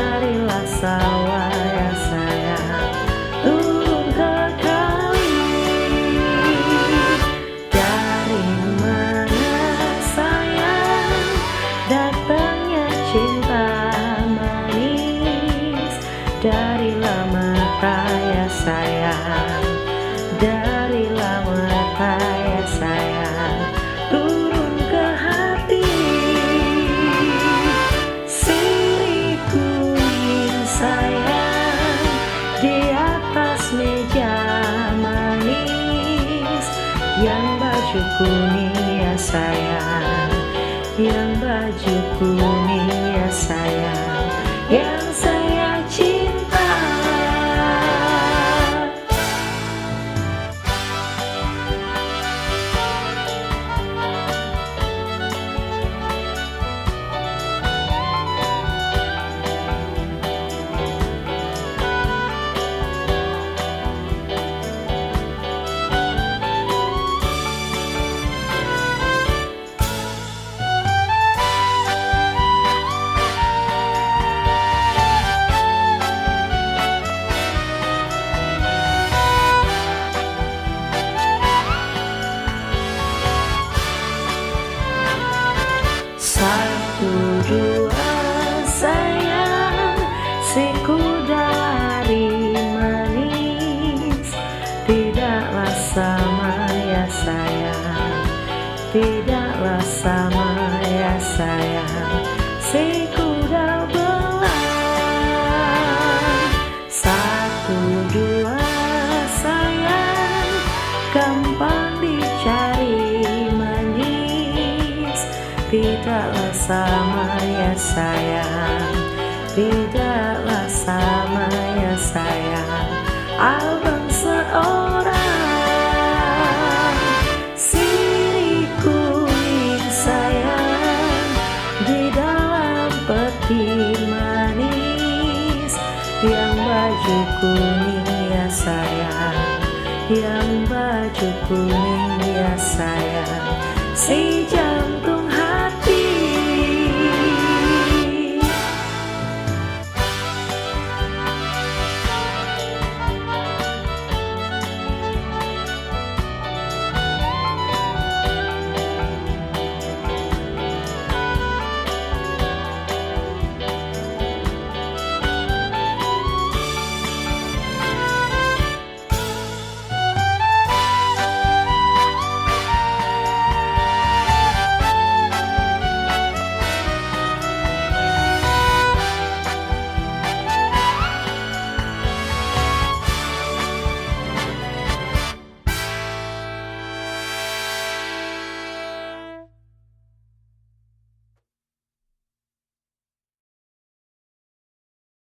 Carilah sawah ya sayang, turun ke kali. Dari mana sayang datangnya cinta manis? Dari mata ya sayang, dari mata ya sayang, turun ke hati. Sirih kuning sayang di atas meja manis. Yang baju kuning ya sayang, yang baju kuning ya sayang, yang saya cinta. Satu dua sayang, si kuda lari manis. Tidaklah sama ya sayang, tidaklah sama ya sayang, si kuda belang. Satu dua sayang, gampang dicari manis. Tidaklah sama ya sayang, tidaklah sama ya sayang, abang seorang. Sirih kuning sayang di dalam peti manis. Yang baju kuning ya sayang, yang baju kuning ya sayang, si